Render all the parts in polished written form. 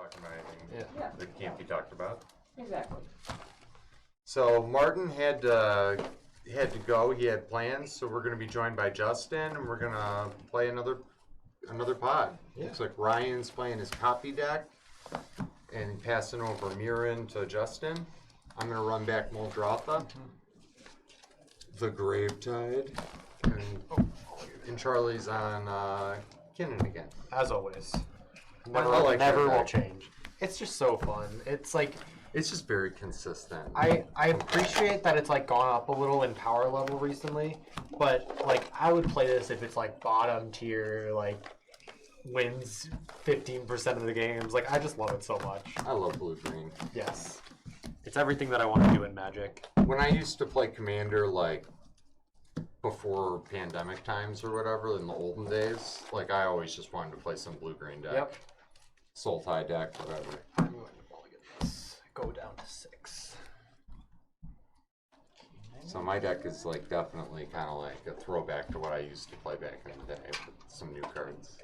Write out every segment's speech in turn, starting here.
talking about anything that can't be talked about. Exactly. So Martin had to go. He had plans, so we're going to be joined by Justin, and we're going to play another pod. Yeah. Looks like Ryan's playing his copy deck and passing over Mirren to Justin. I'm going to run back Muldrotha, the Gravetide, and Charlie's on Kinnan again. As always. I like Never that will deck. change. It's just so fun. It's like It's just very consistent. I appreciate that it's like gone up a little in power level recently, but like I would play this if it's like bottom tier, like wins 15% of the games. Like I just love it so much. I love blue-green. Yes. It's everything that I want to do in Magic. When I used to play Commander, like, before pandemic times or whatever, in the olden days, like, I always just wanted to play some blue-green deck. Yep. Sultai deck, whatever. I'm going to mulligan this. Go down to 6. So my deck is, like, definitely kind of like a throwback to what I used to play back in the day with some new cards.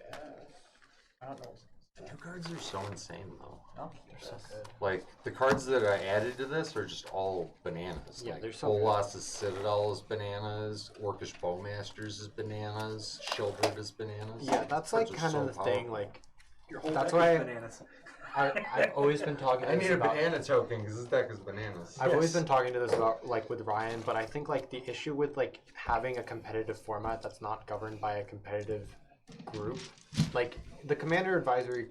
I don't know. The new cards are so insane, though. Oh, They're so good. Like, the cards that I added to this are just all bananas. Yeah, like, they're so good. Bolas's Citadel is bananas, Orcish Bowmasters is bananas, Shieldred is bananas. Yeah, that's like Cards are kind so of the thing. powerful. Like Your whole That's deck why is bananas. I've always been talking to I this need a about. banana token because this deck is bananas. I've always been talking to this about like with Ryan, but I think like the issue with like having a competitive format that's not governed by a competitive group, like the Commander Advisory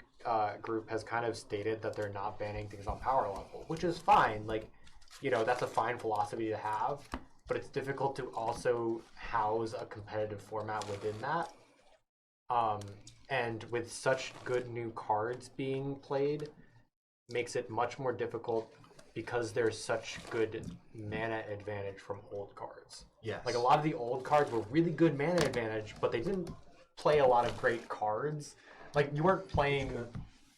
group has kind of stated that they're not banning things on power level, which is fine. Like, you know, that's a fine philosophy to have, but it's difficult to also house a competitive format within that. And with such good new cards being played, makes it much more difficult because there's such good mana advantage from old cards. Yes. Like a lot of the old cards were really good mana advantage, but they didn't play a lot of great cards. Like you weren't playing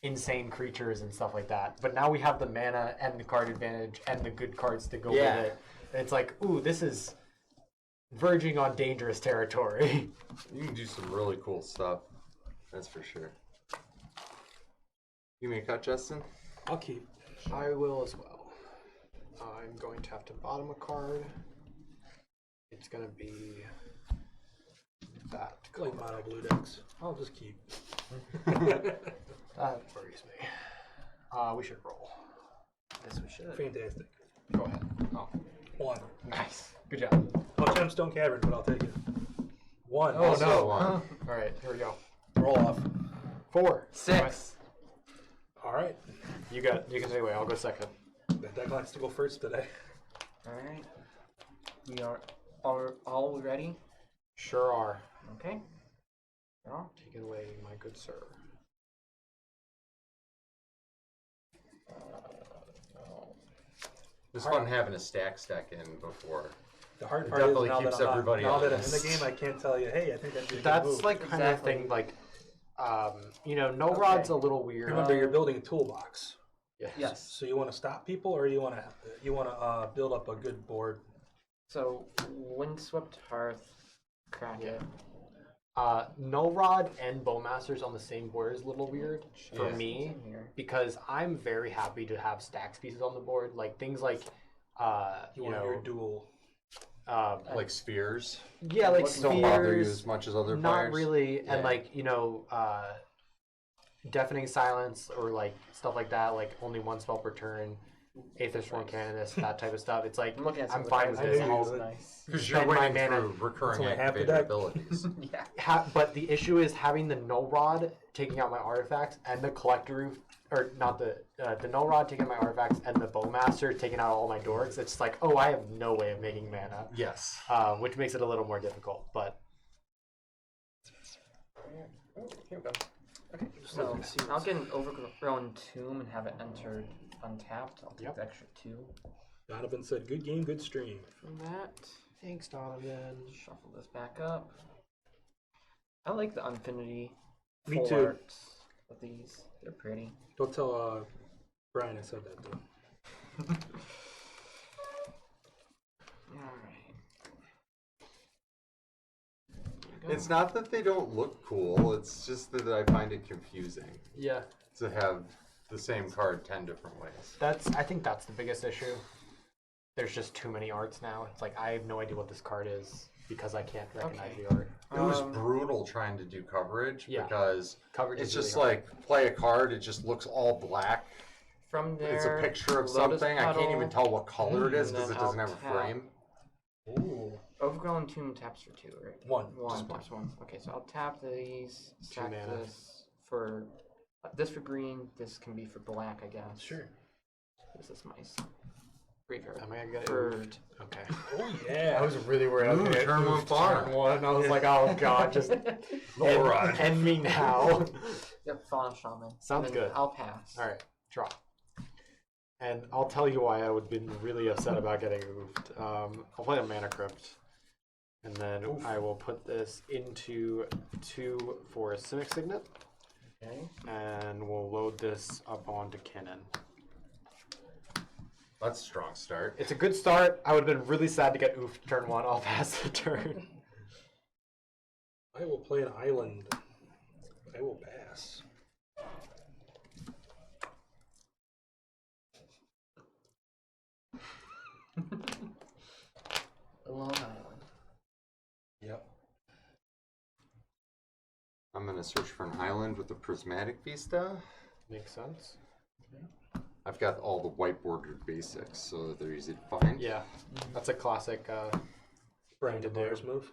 insane creatures and stuff like that. But now we have the mana and the card advantage and the good cards to go with it. And it's like, ooh, this is verging on dangerous territory. You can do some really cool stuff. That's for sure. You may cut, Justin? I'll keep. I will as well. I'm going to have to bottom a card. It's going to be that Like card. mono blue decks. I'll just keep. That worries me. We should roll. Yes, we should. Fantastic. Go ahead. Oh, 1. nice. Good job. Oh, Gemstone Cavern, but I'll take it. 1. Oh Also no. one. All right, here we go. Roll off. 4. 6. All right. You can take away. I'll go second. The deck likes to go first today. Alright. We are all ready? Sure are. Okay. Yeah. Take it away, my good sir. It's fun having a stack in before. The hard It part is definitely now keeps that I'm everybody now that I'm in honest. the game, I can't tell you, hey, I think that'd be a good That's move. like kind of Exactly. thing. Like, you know, no rod's a little weird. Remember, you're building a toolbox. Yes. So you want to stop people, or you want to build up a good board. So, Windswept Hearth, Kraken. No rod and bowmasters on the same board is a little weird for Yeah. me Same here. because I'm very happy to have stacks pieces on the board, like things like, You you want your know, dual. Like spheres. yeah, like Don't bother you spheres. as much as other Not players. really, Yeah. and like you know, deafening silence or like stuff like that, like only one spell per turn, Aether Sworn Canonist, that type of stuff. It's like I'm looking at I'm some fine of with the I this. knew you cards. would. Nice. Because you're spend my winning mana. through recurring only half the activated deck. abilities. Yeah. But the issue is having the null rod taking out my artifacts and the collector roof, or not the null rod taking out my artifacts and the bowmaster taking out all my dorks. It's like, oh, I have no way of making mana, Yes. which makes it a little more difficult. But Oh, here we go. Okay, so I'll get an Overgrown Tomb and have it entered untapped. I'll take Yep. the extra 2 Donovan said, "Good game, good stream." from that. thanks, Donovan. Shuffle this back up. I like the Infinity Me full too. arts of these. They're pretty. Don't tell Brian I said that though. Alright. It's not that they don't look cool. It's just that I find it confusing Yeah. to have the same card 10 different ways. I think that's the biggest issue. There's just too many arts now. It's like I have no idea what this card is because I can't recognize Okay. the art. It was brutal trying to do coverage Yeah. because Coverage it's is really just hard. like play a card, it just looks all black. From there, It's a picture of Lotus something. I can't even Petal, tell what color it is and because then it doesn't I'll have a tap. frame. Ooh. Overgrown Tomb taps for 2, right? One. One, Just one. just one. Okay, so I'll tap these, stack mana. this for green, this can be for black, I guess. Sure. This is my graveyard. Am I gonna get it? Bird. Okay. Oh yeah. I was really worried. I was Ooh, gonna get turn one moved to farm. turn one. I was like, oh god, just Alright. end me now. Yep, Fauna Shaman. Sounds And then good. I'll pass. All right, draw. And I'll tell you why I would have been really upset about getting moved. I'll play a Mana Crypt. And then I will put this into 2 for a Simic Signet. Okay. And we'll load this up onto Kinnan. That's a strong start. It's a good start. I would have been really sad to get oofed turn 1. I'll pass the turn. I will play an island. I will pass. Long Island. Yep. I'm gonna search for an island with a prismatic vista. Makes sense. I've got all the white bordered basics, so that they're easy to find. Yeah, that's a classic. Brian to did do. Blair's move.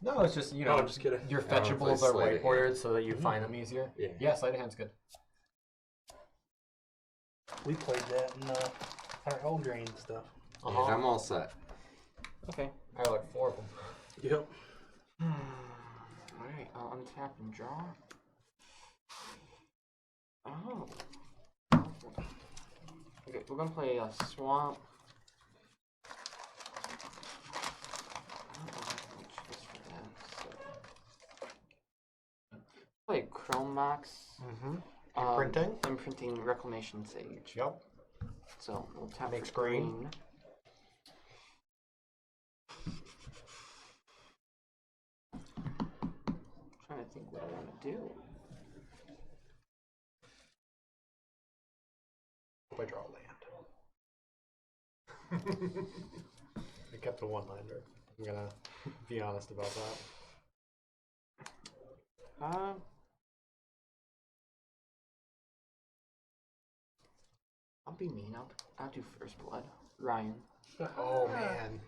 No, it's just, you know, No, I'm just kidding. your I wanna play fetchables are Sleight of whiteboarded so that you find them easier. Yeah. Sleight of Hand's good. We played that in our Eldraine stuff. And I'm all set. Okay. I have like 4 of them. Yep. Alright, I'll untap and draw. Oh. Okay, we're gonna play a swamp. I don't know how to choose for that, so. Play Chrome Mox. Mm-hmm. Imprinting? Imprinting Reclamation Sage. Yep. So we'll tap Makes for green. Trying to think what I want to do. Hope I draw a land. I kept a one-lander. I'm gonna be honest about that. I'll be mean. I'll do First Blood. Ryan. Oh man.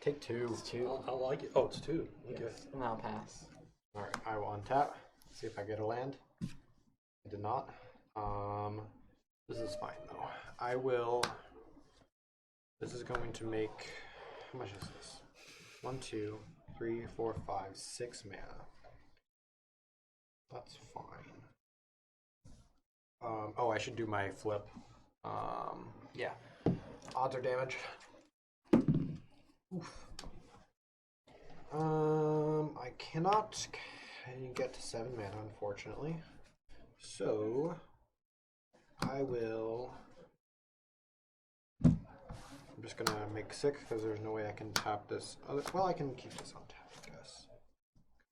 Take 2. It's 2. I like it. Oh, it's 2. Okay. Yes, and I'll pass. Alright, I will untap. See if I get a land. I did not. This is fine though. I will. This is going to make. How much is this? 1, 2, 3, 4, 5, 6 mana. That's fine. Oh, I should do my flip. Yeah. Odds or damage. Oof. I cannot get to 7 mana, unfortunately. So, I will. I'm just gonna make 6 because there's no way I can tap this. Well, I can keep this on tap, I guess.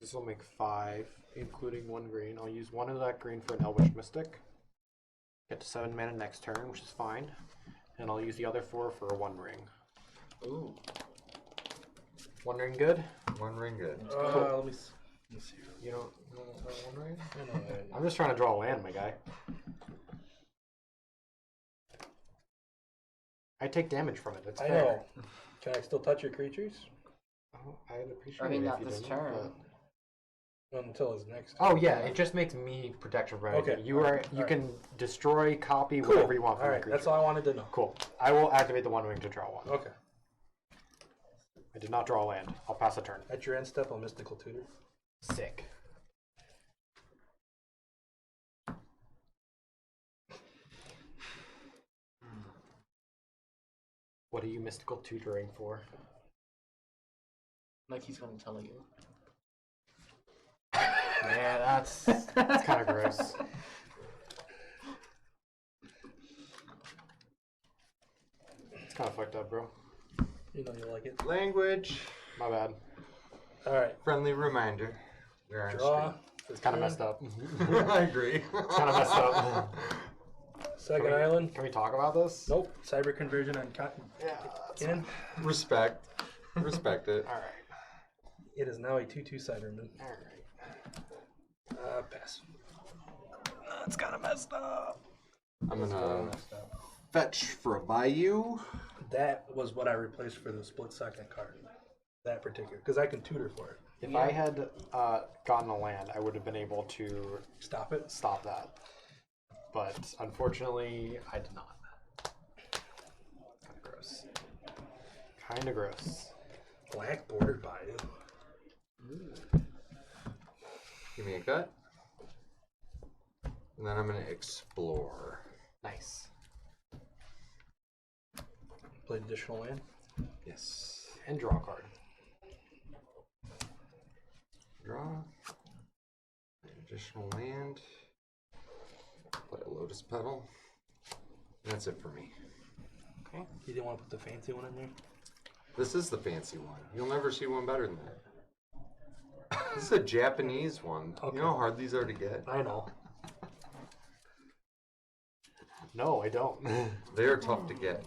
This will make 5, including 1 green. I'll use 1 of that green for an Elvish Mystic. Get to 7 mana next turn, which is fine. And I'll use the other 4 for a 1 ring. Ooh. 1 ring good? One ring good. Let me see. You don't want 1 ring? I know that. I'm just trying to draw a land, my guy. I take damage from it. It's I fair. know. Can I still touch your creatures? Oh, I'd appreciate I mean, it not if you this didn't, turn. but- Until his next. Oh yeah, it just makes me protection right. Okay, You alright, are. You alright. can destroy, copy, Cool. whatever you want from All the right, creature. that's all I wanted to know. Cool. I will activate the 1 ring to draw 1. Okay. I did not draw a land. I'll pass a turn. At your end step, a mystical tutor. Sick. What are you mystical tutoring for? Like he's gonna tell you. Yeah, that's kind of gross. It's kind of fucked up, bro. You know you like it. Language. My bad. All right. Friendly reminder. We're on Draw. It's kind of messed up. stream. I agree. It's kind of messed up. Second island. Can we talk about this? Nope. Cyber conversion on Yeah. Ken. Respect. Respect it. All right. It is now a 2/2 Cyberman. All right. Pass. It's kind of messed up. I'm gonna fetch for a Bayou. That was what I replaced for the split second card. That particular, because I can tutor for it. If I had gotten a land, I would have been able to Stop it. stop that. But unfortunately, I did not. Kind of gross. Kind of gross. Black border Bayou. Give me a gut. And then I'm gonna explore. Nice. Play additional land. Yes. And draw a card. Draw. Additional land. Play a lotus petal. And that's it for me. Okay. You didn't want to put the fancy one in there? This is the fancy one. You'll never see one better than that. This is a Japanese one. Okay. You know how hard these are to get? I know. No, I don't. They are tough to get.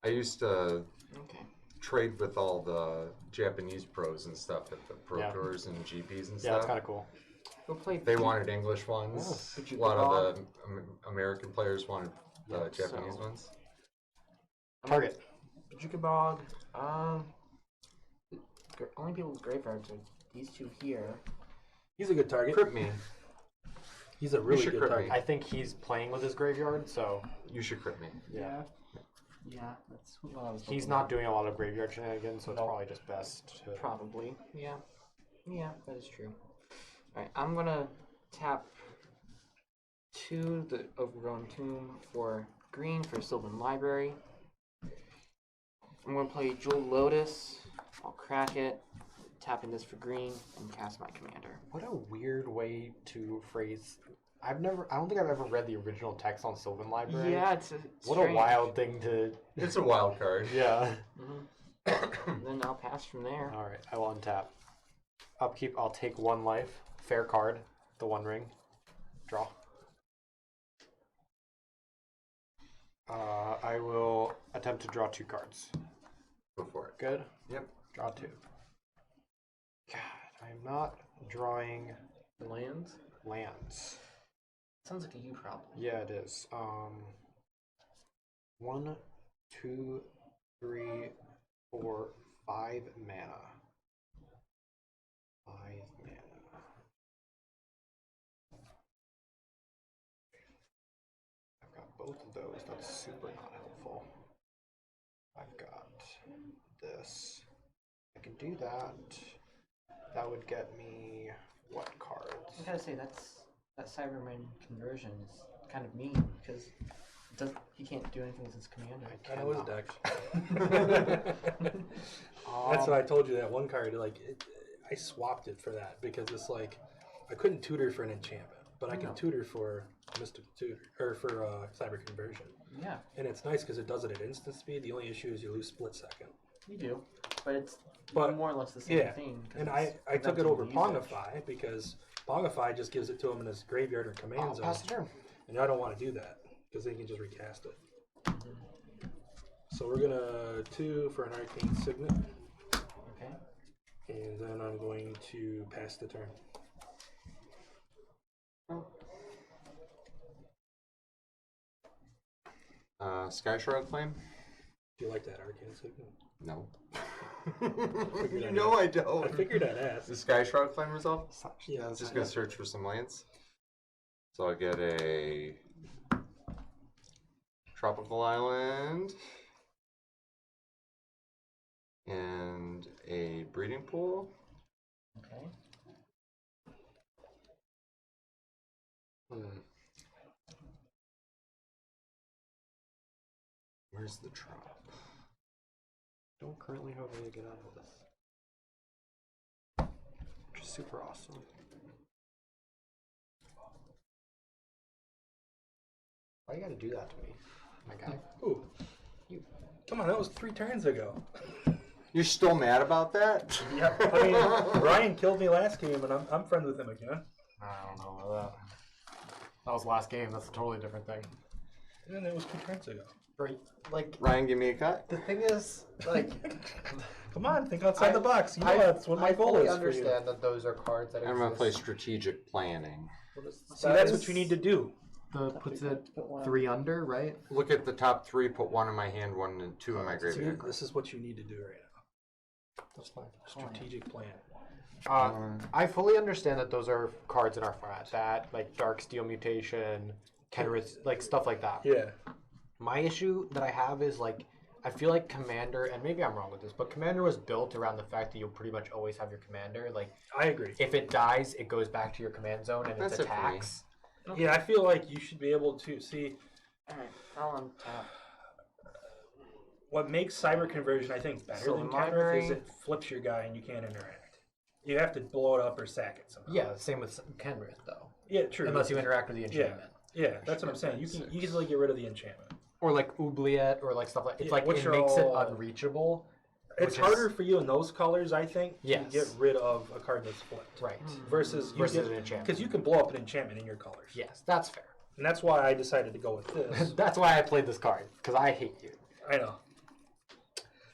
I used to Okay. trade with all the Japanese pros and stuff at the Pro Yeah. Tours and GPs and Yeah, stuff. it's kind of cool. Go play. They wanted English ones. Oh, but you a lot of belong. the American players wanted the Yeah, Japanese so- ones. Target. Jukabog. Only people's graveyards are these two here. He's a good target. Crypt me. He's a really should good crit me. target. I think he's playing with his graveyard, so You should crypt me. yeah. Yeah, that's what I was. He's looking not at. doing a lot of graveyard shenanigans, so it's No. probably just best to... Probably. Yeah. Yeah, that is true. Alright, I'm gonna tap 2 the Overgrown Tomb for green for Sylvan Library. I'm gonna play Jewel Lotus. I'll crack it, tap in this for green, and cast my commander. What a weird way to phrase... I don't think I've ever read the original text on Sylvan Library. Yeah, it's What a wild thing to... It's a wild card. Yeah. Then I'll pass from there. Alright, I will untap. Upkeep, I'll take 1 life. Fair card. The 1 ring. Draw. I will attempt to draw 2 cards. Go for it. Good? Yep. Draw 2. God, I'm not drawing Lands? lands. Sounds like a you problem. Yeah, it is. 1, 2, 3, 4, 5 mana. 5 mana. I've got both of those. That's super not helpful. I've got this. I can do that. That would get me what cards? I gotta say that Cyberman conversion is kind of mean because he can't do anything with his commander. I know his cannot. deck. That's what I told you. That one card, I swapped it for that because it's like I couldn't tutor for an enchantment, but I can tutor for Mystic Tutor or for Cyber Conversion, Yeah, and it's nice because it does it at instant speed. The only issue is you lose split second. you do, but it's But, more or less the same Yeah, thing. 'cause and it's I took it preventing over usage. Pongify because Pongify just gives it to him in his graveyard or command I'll zone, pass the turn. and I don't want to do that because they can just recast it. So we're gonna 2 for an Arcane Signet. Okay. And then I'm going to pass the turn. Sky Shroud Flame? Do you like that Arcane Signet? No. Figured You I'd know ask. I don't. I figured I'd ask. The Sky Shroud Flame resolve? Yeah, Just gonna search for some lands. So I get a tropical island and a breeding pool. Okay. Where's the trop? Don't currently have a way to get out of this. Which is super awesome. Why you gotta do that to me, my guy? Ooh. Come on, that was 3 turns ago. You're still mad about that? Yeah, I mean, Ryan killed me last game, and I'm friends with him again. I don't know about that. That was last game. That's a totally different thing. And it was 2 turns ago. Right. Like Ryan, give me a cut. the thing is, like, Come on, think outside the box. You know I- that's what my goal fully is for you. understand that those are cards that I'm gonna play exist. strategic planning. See, that's what you need to do. Puts it 3 under, right? Look at the top 3. Put 1 in my hand, 1 and 2 in my See, graveyard. this is what you need to do right now. That's fine. Strategic plan. I fully understand that those are cards in our format. That, like, Dark Steel Mutation, Kenrith, like, stuff like that. Yeah. My issue that I have is, like, I feel like Commander, and maybe I'm wrong with this, but Commander was built around the fact that you'll pretty much always have your Commander. Like, I agree. if it dies, it goes back to your command zone and That's it it for me. attacks. Yeah, I feel like you should be able to see Alright, I'll untap. what makes cyber conversion, I think, better So than the Kenrith library- is it flips your guy and you can't interact. You have to blow it up or sack it somehow. Yeah, same with Kenrith, though. Yeah, true. Unless you interact with the Yeah. enchantment. Yeah, that's what I'm saying. You can easily get rid of the enchantment. Or, like, Oubliette, or, like, stuff like it's Yeah, like, which it are makes all- it unreachable. It's Which is- harder for you in those colors, I think, Yes. to get rid of a card that's flipped. Right. Versus Versus an enchantment. Because you can blow up an enchantment in your colors. Yes, that's fair. And that's why I decided to go with this. That's why I played this card, because I hate you. I know.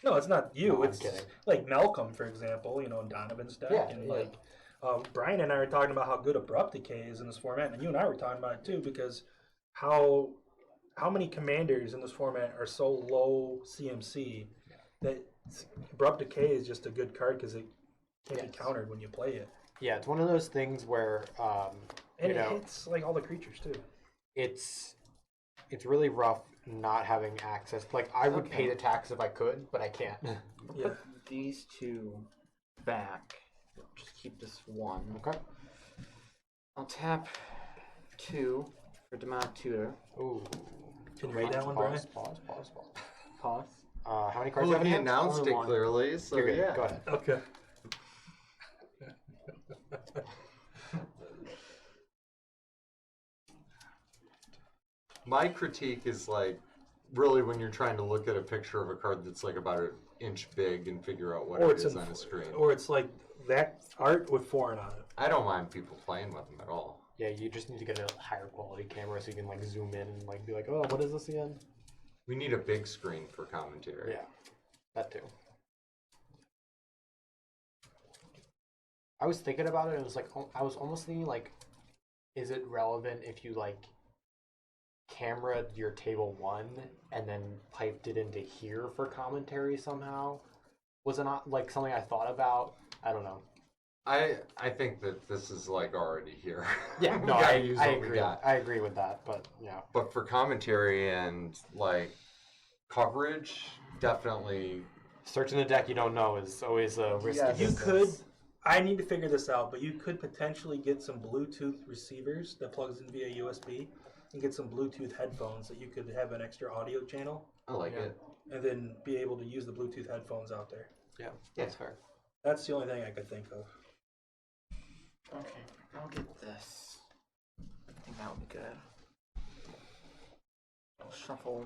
No, it's not you. No, I'm it's kidding. like Malcolm, for example, in Donovan's deck. Yeah, and yeah. like Brian and I were talking about how good Abrupt Decay is in this format, and you and I were talking about it too, because how many commanders in this format are so low CMC that Abrupt Decay is just a good card because it can't Yes. be countered when you play it. Yeah, it's one of those things where, And you it know, hits like all the creatures too. it's really rough not having access. Like, I would pay the tax if I could, but I can't. Yeah. Put these 2 back. Just keep this 1. Okay. I'll tap 2 for Demonic Tutor. Ooh. Can you read that one, Brian? Pause. Pause. How many cards do you Well, have in he hand? announced Only it 1. clearly, so You're good. yeah. Go ahead. Okay. My critique is like, really when you're trying to look at a picture of a card that's like about an inch big and figure out what Or it it's is in, on a screen. or it's like that art with foreign on it. I don't mind people playing with them at all. Yeah, you just need to get a higher quality camera so you can, like, zoom in and, like, be like, oh, what is this again? We need a big screen for commentary. Yeah, that too. I was thinking about it, and it was like, I was almost thinking, like, is it relevant if you, like, cameraed your table 1 and then piped it into here for commentary somehow? Was it not, like, something I thought about? I don't know. I think that this is like already here. Yeah, We no, gotta I use what we agree. got. I agree with that, but yeah. But for commentary and like coverage, definitely. Searching the deck you don't know is always a risky Yeah, You business. could. I need to figure this out, but you could potentially get some Bluetooth receivers that plugs in via USB, and get some Bluetooth headphones that you could have an extra audio channel, I like Yeah. it. and then be able to use the Bluetooth headphones out there. Yeah, that's fair. That's the only thing I could think of. Okay, I'll get this. I think that would be good. I'll shuffle.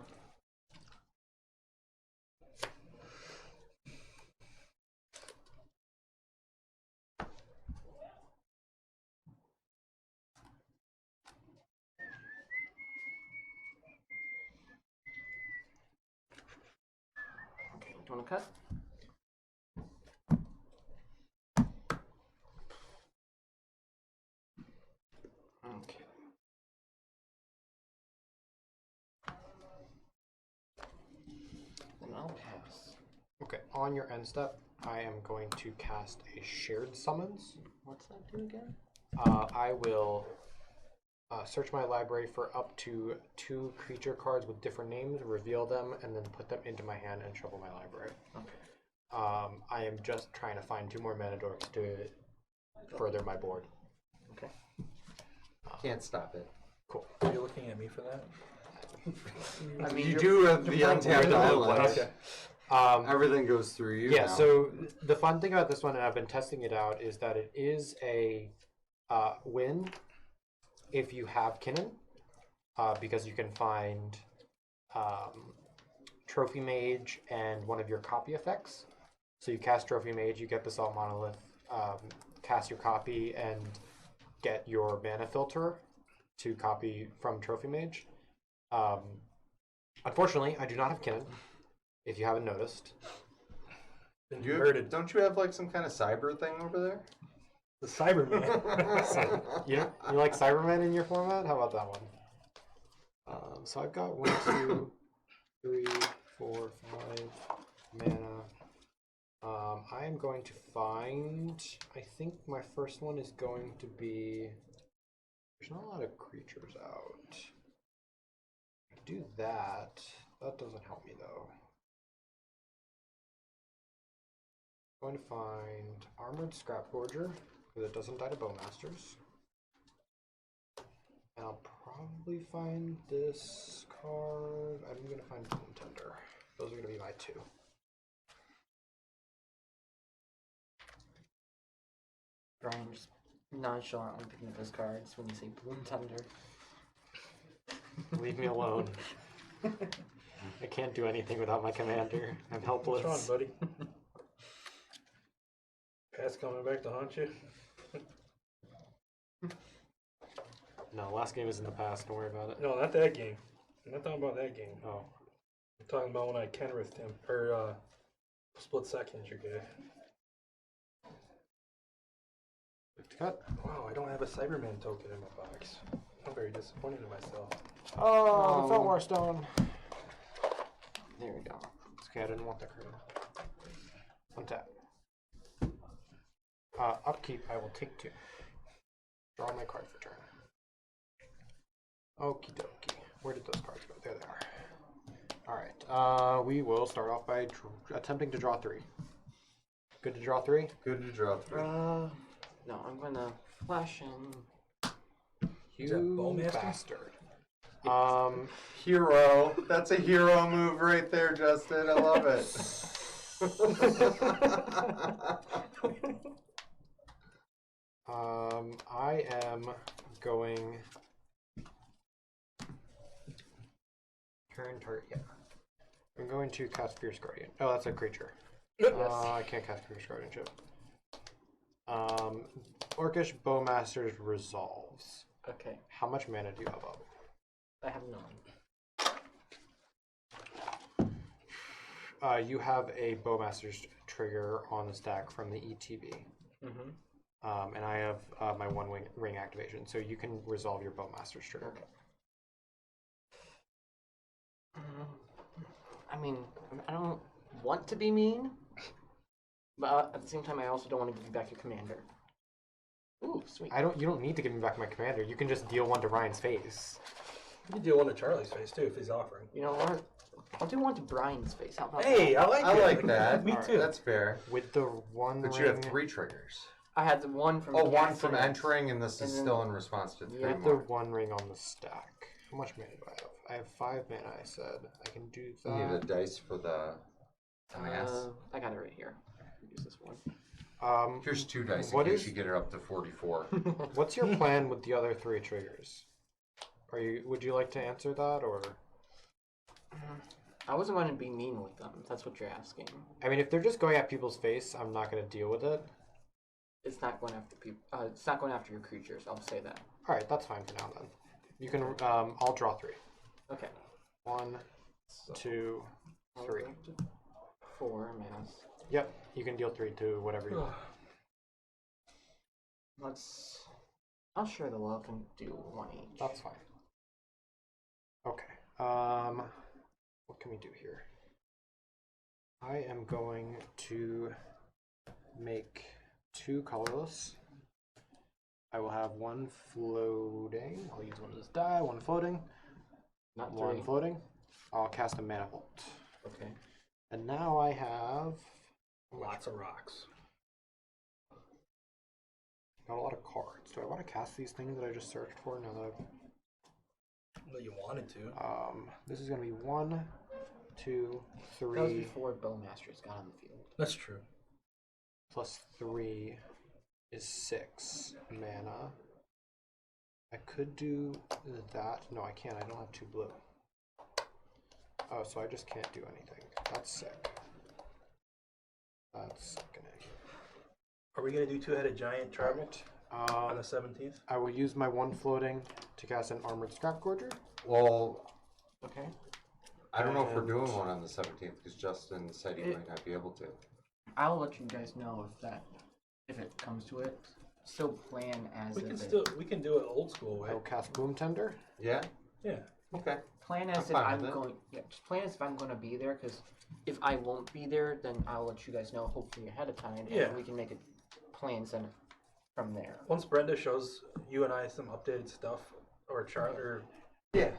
Okay, do you want to cut? Okay. Then I'll pass. Okay, on your end step, I am going to cast a shared summons. What's that do again? I will search my library for up to 2 creature cards with different names, reveal them, and then put them into my hand and shuffle my library. Okay. I am just trying to find 2 more mana dorks to further my board. Okay. Can't stop it. Cool. Are you looking at me for that? I mean, You you're- do have you're the playing untapped really low island. class. Okay. Everything goes through you. Yeah, now. so the fun thing about this one, and I've been testing it out, is that it is a win if you have Kinnan, because you can find Trophy Mage and one of your copy effects. So you cast Trophy Mage, you get the Salt Monolith, cast your copy, and get your mana filter. to copy from Trophy Mage. Unfortunately, I do not have Kinnan, if you haven't noticed. Been You converted. don't you have like some kind of cyber thing over there? The Cyberman. You like Cybermen in your format? How about that one? So I've got 1, 2, 3, 4, 5 mana. I am going to find. I think my first one is going to be. There's not a lot of creatures out. Do that. That doesn't help me though. I'm going to find Armored Scrap Forger because it doesn't die to Bowmasters. And I'll probably find this card. I'm going to find Bone Tender. Those are going to be my two. Brian just nonchalantly picking up his cards when you say Bloom Tender. Leave me alone. I can't do anything without my commander. I'm helpless. What's wrong, buddy? Past coming back to haunt you? No, last game is in the past. Don't worry about it. No, not that game. I'm not talking about that game. Oh, I'm talking about when I Kenrith him. Or, split seconds, your guy. cut. Wow, I don't have a Cyberman token in my box. I'm very disappointed in myself. Oh, the Felwar Stone. There we go. It's okay, I didn't want that card. Untap. Upkeep, I will take 2. Draw my card for turn. Okie dokie. Where did those cards go? There they are. Alright, we will start off by attempting to draw 3. Good to draw 3? Good to draw 3. No, I'm gonna flash in. Is that You Bowmaster? bastard. Hero. That's a hero move right there, Justin. I love it. I am going turn target. Yeah, I'm going to cast Fierce Guardian. Oh, that's a creature. I can't cast Fierce Guardianship. Orcish Bowmasters resolves. Okay, How much mana do you have up? I have none. You have a Bowmasters trigger on the stack from the ETB. Mm-hmm. And I have my one ring activation, so you can resolve your Bowmasters trigger. Okay. I mean, I don't want to be mean, but at the same time, I also don't want to give you back your commander. Ooh, sweet. You don't need to give me back my commander. You can just deal 1 to Ryan's face. You can deal one to Charlie's face, too, if he's offering. You know what? I'll do one to Brian's face. How about Hey, that? I I it. like that. Me too. That's fair. With the one But ring, you have 3 triggers. I had the one from. Oh, one casting from it. entering, and this is And then- still in response to 3 Yeah, with the more. one ring on the stack. How much mana do I have? I have 5 mana. I said I can do You need a that. dice for the mass. I got it right here. Use this one. Here's 2 dice in what case is- you get it up to 44. What's your plan with the other 3 triggers? Would you like to answer that, or? I wasn't going to be mean with them. If that's what you're asking. I mean, if they're just going at people's face, I'm not going to deal with it. It's not going after people. It's not going after your creatures. I'll say that. All right, that's fine for now then. You can. I'll draw 3. Okay. 1, 2, 3. 4 mass. Yep, you can deal 3 to whatever you want. I'll share the love and do 1 each. That's fine. Okay. What can we do here? I am going to make 2 colorless. I will have 1 floating. I'll use one of this die. 1 floating. Not 1 3. floating. I'll cast a mana vault. Okay. And now I have Lots of rocks. got a lot of cards. Do I want to cast these things that I just searched for now that Well, you wanted to. this is going to be 1, 2, That was 3 before Bowmasters got on the field. That's true. plus 3 is 6 mana. I could do that. No, I can't. I don't have 2 blue. Oh, so I just can't do anything. That's sick. That's gonna. Are we going to do 2-headed giant travel? on the 17th. I will use my one floating to cast an Armored Scrap Gorger. Well, Okay. I don't know if we're And- doing one on the 17th because Justin said he might not be able to. I'll let you guys know if it comes to it. Still plan as We if can it- still we can do it old school way. I will cast Boom Tender. Yeah? Yeah. Okay. plan as if fine I'm with it. going. Yeah, just plan as if I'm going to be there. Because if I won't be there, then I'll let you guys know hopefully ahead of time, Yeah. and we can make a plans and from there. Once Brenda shows you and I some updated stuff, or Charlie, or Yeah.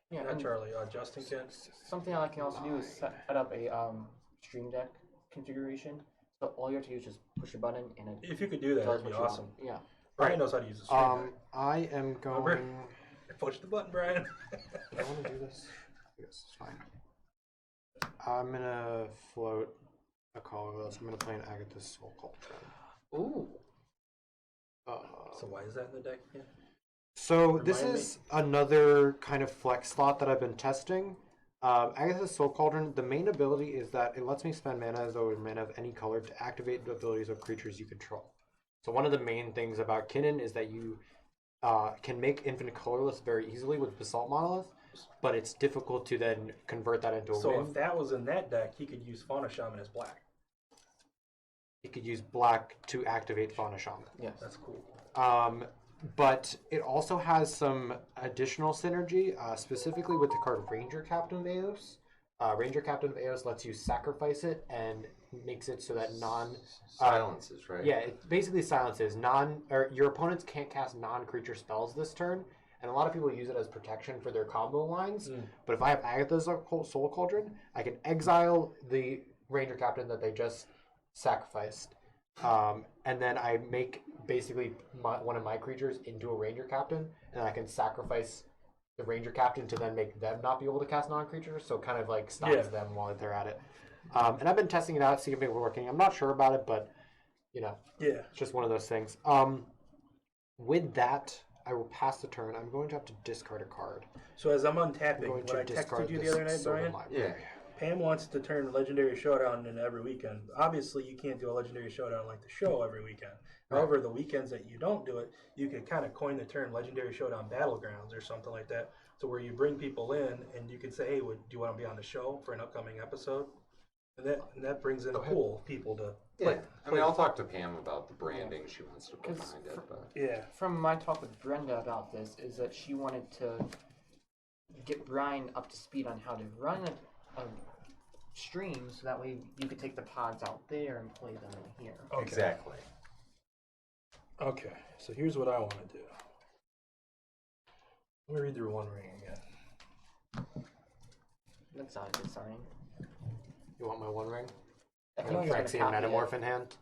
Yeah, not and Charlie, Justin can. something I can also do is set up a Stream Deck configuration. So all you have to do is just push a button and it If you could do that, does that'd be what you want. awesome. Yeah. Brian knows how to use the Stream Deck. I am going. Push the button, Brian. Do I want to do this? Yes, it's fine. I'm gonna float a colorless. I'm gonna play an Agatha's Soul Cauldron. Ooh. So why is that in the deck? Yeah. So this Remind me. is another kind of flex slot that I've been testing. Agatha's Soul Cauldron, the main ability is that it lets me spend mana as though mana of any color to activate the abilities of creatures you control. So one of the main things about Kinnan is that you can make infinite colorless very easily with Basalt Monolith, but it's difficult to then convert that into a So win. if that was in that deck, he could use Fauna Shaman as black. You could use black to activate Fauna Shaman. Yes. That's cool. But it also has some additional synergy, specifically with the card Ranger Captain of Eos. Ranger Captain of Eos lets you sacrifice it and makes it so that Silences, right? yeah, it basically silences your opponents can't cast non-creature spells this turn, and a lot of people use it as protection for their combo lines. But if I have Agatha's Soul Cauldron, I can exile the Ranger Captain that they just sacrificed, and then I make basically one of my creatures into a Ranger Captain, and I can sacrifice the Ranger Captain to then make them not be able to cast non-creatures, so it kind of like stops them while they're at it. And I've been testing it out, seeing if it was working. I'm not sure about it, but you know, Yeah. it's just one of those things. With that, I will pass the turn. I'm going to have to discard a card. So as I'm I'm untapping, going what to I discard texted you the this other night, Sylvan Brian, Library. Pam wants to turn Legendary Showdown into every weekend. Obviously, you can't do a Legendary Showdown like the show every weekend. However, the weekends that you don't do it, you could kind of coin the term Legendary Showdown Battlegrounds or something like that. So where you bring people in and you could say, hey, do you want to be on the show for an upcoming episode? And that brings in a pool of people to Yeah. I mean, I'll talk to Pam about the branding she wants to put 'Cause behind it, but Yeah. From my talk with Brenda about this, is that she wanted to get Brian up to speed on how to run a stream, so that way you could take the pods out there and play them in here. Okay. exactly. Okay. So here's what I want to do. Let me read through One Ring again. That's not a good sign. You want my One Ring? I I think have you're gonna Phyrexian copy it. Metamorph in hand.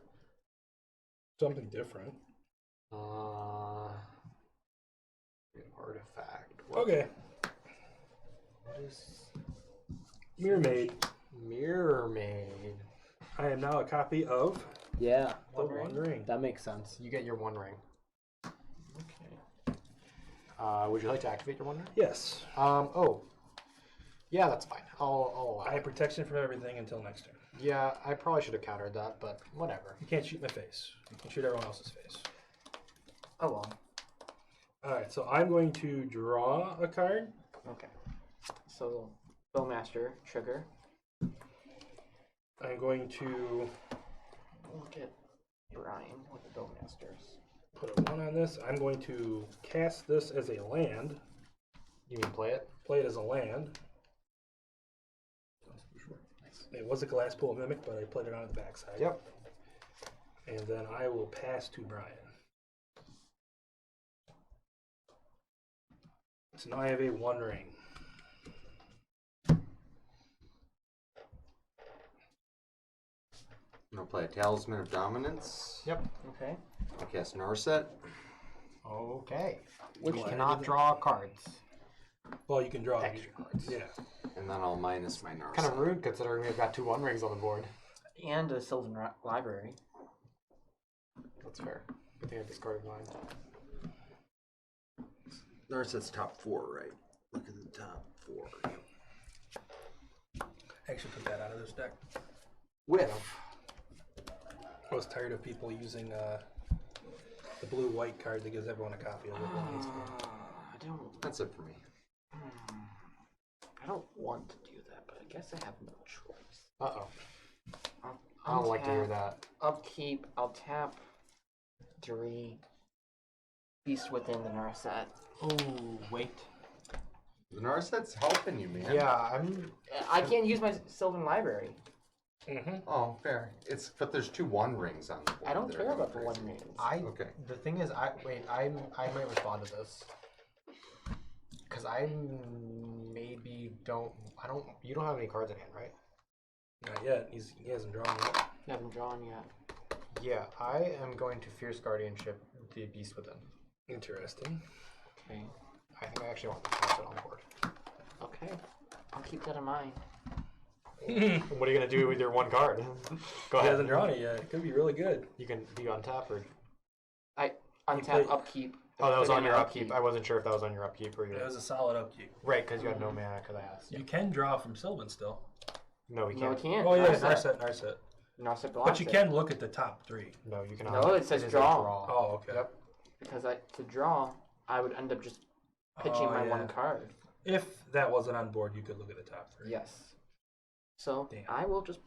Something different. Artifact. Okay. What is Mirror Maid. Mirror Maid? I am now a copy of Yeah, the One Ring. that makes sense. You get your One Ring. Okay. Would you like to activate your One Ring? Yes. Oh. Yeah, that's fine. I'll allow I it. have protection from everything until next turn. Yeah, I probably should have countered that, but whatever. You can't shoot my face. You can shoot everyone else's face. Oh well. Alright, so I'm going to draw a card. Okay. So, Bowmaster trigger. I'm going to Look at Brian with the Bowmasters. put a 1 on this. I'm going to cast this as a land. You mean play it? Play it as a land. It was a Glass Pool Mimic, but I played it on the backside. Yep. And then I will pass to Brian. So now I have a One Ring. I'm gonna play a Talisman of Dominance. Yep. Okay. I'll cast Narset. Okay. Which We one? cannot draw cards. Well, you can draw Extra cards. Yeah. And then I'll minus my Narset. Kind of rude considering we've got 2 One Rings on the board. And a Sylvan Library. That's fair. Good thing I discarded mine. Narset's top 4, right? Look at the top 4. I actually took that out of this deck. Whiff. I was tired of people using The blue-white card that gives everyone a copy of it. when it needs to. I don't. That's it for me. I don't want to do that, but I guess I have no choice. Uh-oh. I'll I don't like to hear untap, that. Upkeep. I'll tap 3. Beast Within the Narset. Oh, wait. The Narset's helping you, man. Yeah, I can't use my Sylvan Library. Mm-hmm. Oh, fair. But there's 2 1 rings on the board. I don't that are care going about the crazy. 1 rings. Okay. The thing is, I might respond to this. Because you don't have any cards in hand, right? Not yet. He hasn't drawn yet. I haven't drawn yet. Yeah, I am going to Fierce Guardianship the Beast Within. Interesting. Okay. I think I actually want to pass it on board. Okay. I'll keep that in mind. What are you going to do with your 1 card? Go He ahead. hasn't drawn it yet. It could be really good. You can be on tap or... I untap played- Upkeep. Oh, that was Put in on your my upkeep. I wasn't sure if that was on your upkeep or your... It was a solid upkeep. Right, because you had no mana because I asked. You can draw from Sylvan still. No, we No, can't. it can't. Oh yeah, Narset. Narset. Narset But you blocks can look at the top 3. No, you cannot. No, it says is a draw. Oh, okay. Yep. Because to draw, I would end up just pitching Oh, my yeah. 1 card. If that wasn't on board, you could look at the top 3. Yes. So Damn. I will just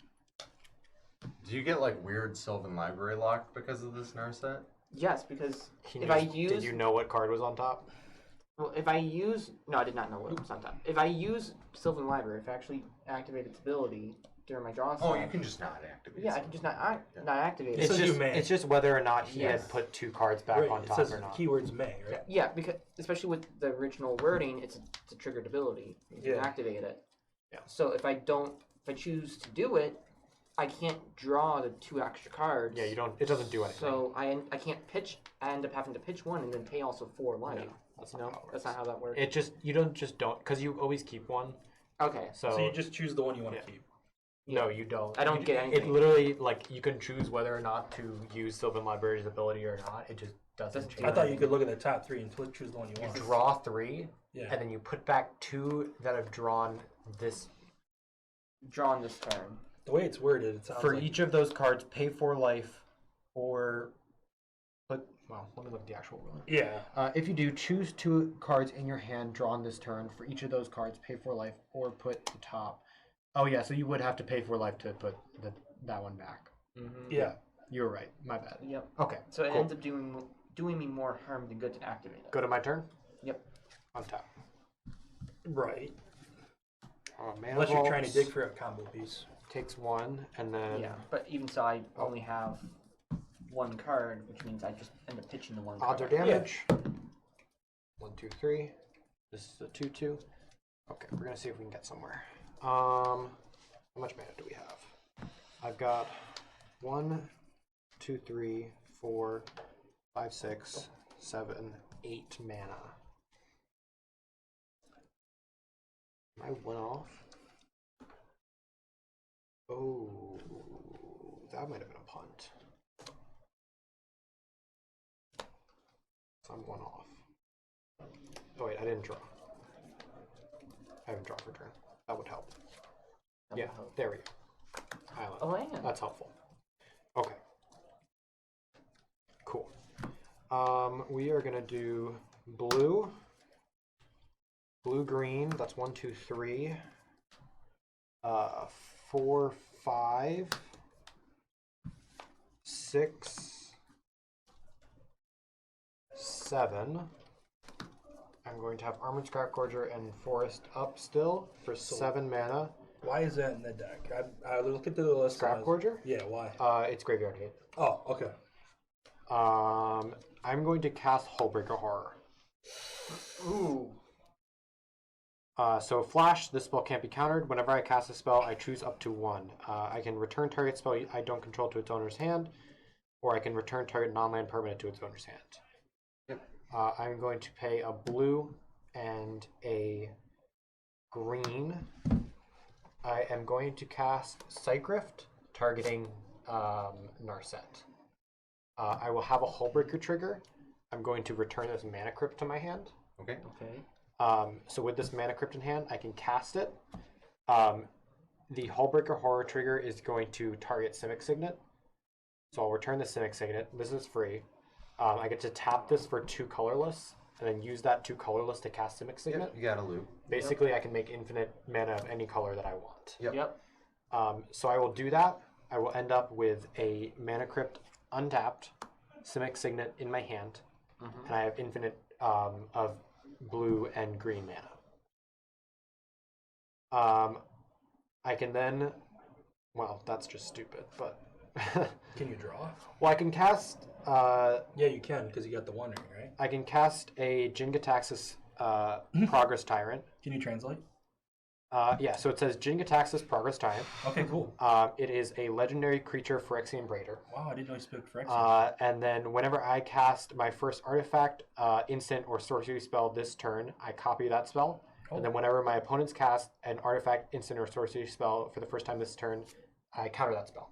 Do you get like weird Sylvan Library locked because of this Narset? yes, because Can if you I just- use Did you know what card was on top? well, if I use no, I did not know what was on top. If I use Sylvan Library, if I actually activate its ability during my draw Oh, step, you can just not activate. yeah, I Sylvan can just not Yeah. not activate It it. says you may. It's just whether or not he Yes. had put 2 cards back Right, on it top says or not. keywords may, right? Yeah, because especially with the original wording, it's a triggered ability. You can Yeah. activate it. Yeah. So if I choose to do it, I can't draw the 2 extra cards. Yeah, you don't. It doesn't do anything. So I can't pitch. I end up having to pitch 1 and then pay also 4 life. No, that's you not know, how it that's not how that works. It just you don't because you always keep 1. Okay. So, So you just choose the one you want to Yeah. keep. no, you don't. I don't You- get It anything. literally you can choose whether or not to use Sylvan Library's ability or not. It just doesn't Doesn't change. I thought you could look at the top 3 and choose the one you You want. draw 3, Yeah. and then you put back 2 that have drawn this. Drawn this turn. The way it's worded, it sounds For like each of those cards, pay 4 life, or put. Well, let me look at the actual ruling. yeah. If you do, choose 2 cards in your hand drawn this turn. For each of those cards, pay 4 life or put the top. Oh yeah, so you would have to pay 4 life to put that one back. Mm-hmm. Yeah. You were right. My bad. Yep. Okay. So it cool. ends up doing me more harm than good to activate it. Go to my turn. Yep. On top. Right. Oh, man. Unless you're trying to dig for a combo piece. Takes 1, and then Yeah. But even so, I only have 1 card, which means I just end up pitching the 1 odds or card. damage. 1, 2, 3. This is a 2/2. Okay, we're gonna see if we can get somewhere. How much mana do we have? I've got 1, 2, 3, 4, 5, 6, 7, 8 mana. Am I 1 off? Oh, that might have been a punt. So I'm 1 off. Oh wait, I didn't draw. I haven't drawn for turn. That would help. That Yeah, would help. there we go. Island. A land. That's helpful. Okay. Cool. We are gonna do blue, green. That's 1, 2, 3. 4, 5, 6, 7. I'm going to have Armored Scrapgorger and Forest up still for 7 mana. Why is that in the deck? I looked at the list. and I was- Scrapgorger? Yeah, why? It's Graveyard Hate. Oh, okay. I'm going to cast Hullbreaker Horror. Ooh. So Flash, this spell can't be countered. Whenever I cast a spell, I choose up to 1. I can return target spell I don't control to its owner's hand, or I can return target non-land permanent to its owner's hand. Yep. I'm going to pay a blue and a green. I am going to cast Sightgrift, targeting Narset. I will have a Hullbreaker trigger. I'm going to return this Mana Crypt to my hand. Okay. Okay. So with this Mana Crypt in hand, I can cast it. The Hullbreaker Horror trigger is going to target Simic Signet. So I'll return the Simic Signet. This is free. I get to tap this for 2 colorless, and then use that 2 colorless to cast Simic Signet. Yep, you got a loop. Basically, I can make infinite mana of any color that I want. Yep. So I will do that. I will end up with a Mana Crypt untapped, Simic Signet in my hand, and I have infinite of blue and green mana. I can then, well, that's just stupid, but Can you draw? well, I can cast. Yeah, you can because you got the One Ring, right? I can cast a Jin-Gitaxias Progress Tyrant. Can you translate? Yeah, so it says Jin-Gitaxias Progress Tyrant. Okay, cool. It is a legendary creature, Phyrexian Braider. Wow, I didn't know you spoke Phyrexian. And then whenever I cast my first artifact, instant, or sorcery spell this turn, I copy that spell. And then whenever my opponents cast an artifact, instant, or sorcery spell for the first time this turn, I counter that spell.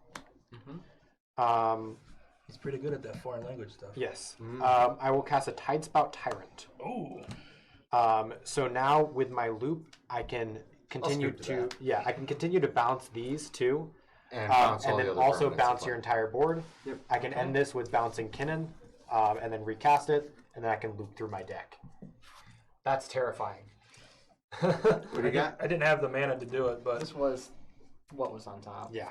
He's pretty good at that foreign language stuff. Yes. I will cast a Tidespout Tyrant. Oh. So now with my loop, I can continue scoop to that. I can continue to bounce these two, And bounce all and the then other also permanents bounce as your well. entire board. Yep. I can end this with bouncing Kinnan, and then recast it, and then I can loop through my deck. That's terrifying. What do you got? I didn't have the mana to do it, but This was what was on top. Yeah.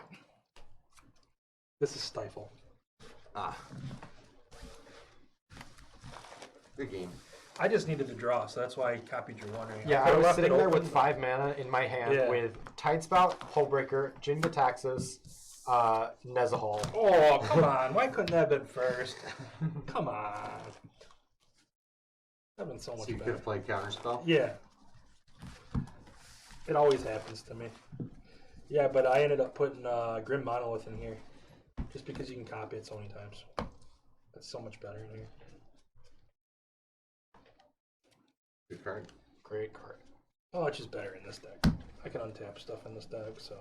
this is Stifle. Ah. Good game. I just needed to draw, so that's why I copied your One Ring. Yeah, I could've was left sitting it there open, with but- 5 mana in my hand Yeah. with Tidespout, Hullbreaker, Jin-Gitaxias, Nezahal. Oh, come on. Why couldn't that have been first? Come on. That would have been so So much you better. could play counterspell. Yeah. It always happens to me. Yeah, but I ended up putting Grim Monolith in here. Just because you can copy it so many times. That's so much better in here. Good card. Great card. Oh, it's just better in this deck. I can untap stuff in this deck, so.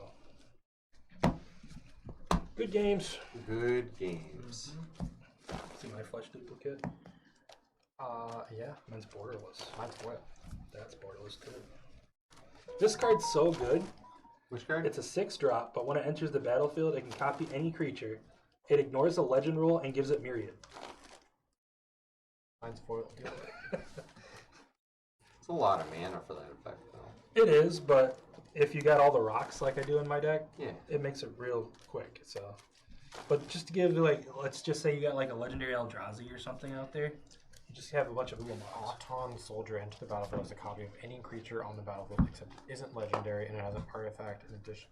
Good games. Good games. See my flesh duplicate? Yeah. Mine's borderless. Mine's foil. That's borderless too. This card's so good. Which card? It's a 6-drop, but when it enters the battlefield, it can copy any creature. It ignores the legend rule and gives it Myriad. Mine's foil. It's a lot of mana for that effect, though. It is, but if you got all the rocks like I do in my deck, Yeah. it makes it real quick. So, but just to give let's just say you got like a legendary Eldrazi or something out there, you just have a bunch of Ulamog. Auton Soldier enter the battlefield as a copy of any creature on the battlefield except it isn't legendary and it has an artifact in addition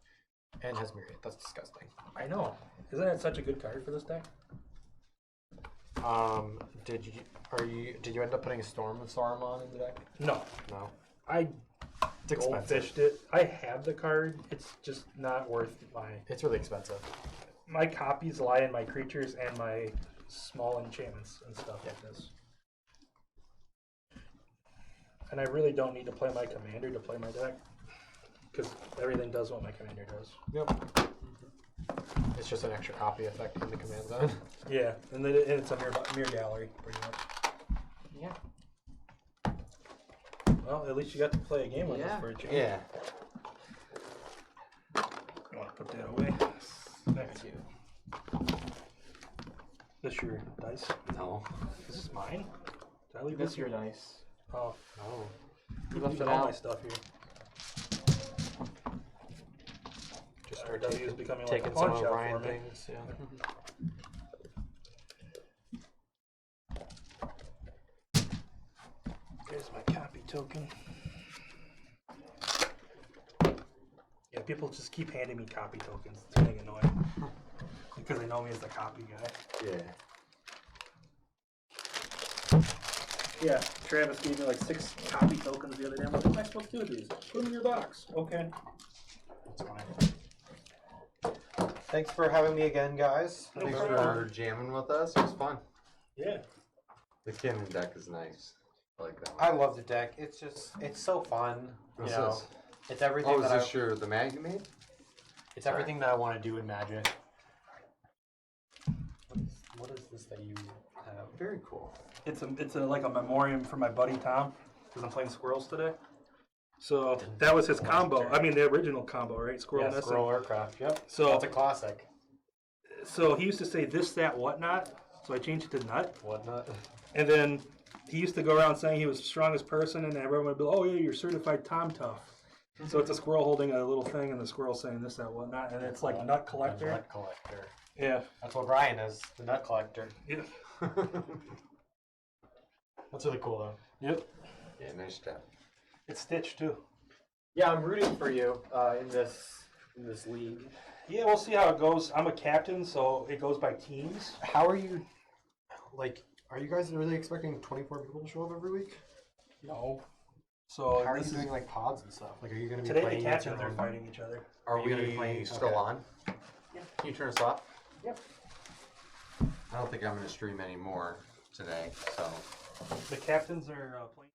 and has Myriad. That's disgusting. I know. Isn't that such a good card for this deck? Did you end up putting a Storm of Saruman in the deck? No, No. I It's expensive. goldfished it. I have the card. It's just not worth It's really expensive. my copies lie in my creatures and my small enchantments and stuff like this. And I really don't need to play my commander to play my deck. Because everything does what my commander does. Yep. It's just an extra copy effect in the command zone. Yeah, and then it's a mirror gallery, pretty much. Yeah. Well, at least you got to play a game with us Yeah. for a change. Yeah. You want to put that away? Thank you. This your dice? No. Is this mine? Did I leave This this your here? dice. Oh, Oh. You left using it all my out. stuff here. Just start RW is taking, becoming like a taking some pawn of shop Ryan for me. things. Yeah. There's my copy token. Yeah, people just keep handing me copy tokens. It's getting annoying. Because they know me as the copy guy. Yeah. Yeah, Travis gave me like 6 copy tokens the other day. I'm like, what am I supposed to do with these? Put them in your box. Okay. That's fine. Thanks for having me again, guys. No Thanks problem. for jamming with us. It was fun. Yeah. The Kinnan deck is nice. I like that one. I love the deck. It's so fun. What's you know, this? it's everything Oh, is that this the mat you made? it's everything that I want to do in Magic. What is this that you have? Very cool. It's like a memoriam for my buddy Tom, because I'm playing Squirrels today. So that was his combo. I mean, the original combo, right? Squirrel Yeah, Nest. Squirrel Aircraft. Yep. So That's a classic. So he used to say this, that, whatnot. So I changed it to Nut. Whatnot. And then he used to go around saying he was the strongest person, and everyone would be like, oh, yeah, you're certified Tom Tough. So it's a squirrel holding a little thing, and the squirrel saying this, that, whatnot, and it's like Nut Collector. Nut collector. Yeah. That's what Brian is, the nut collector. Yeah. That's really cool though. Yep. Yeah, nice job. It's Stitch, too. Yeah, I'm rooting for you in this league. Yeah, we'll see how it goes. I'm a captain, so it goes by teams. How are you? Like, are you guys really expecting 24 people to show up every week? No. So How are you this is doing like pods and stuff? Like, are you going to be today. playing The against captains your are own- fighting each other. Are you gonna be we playing- still okay. on? Yeah. Can you turn us off? Yep. I don't think I'm gonna stream anymore today, so. The captains are playing.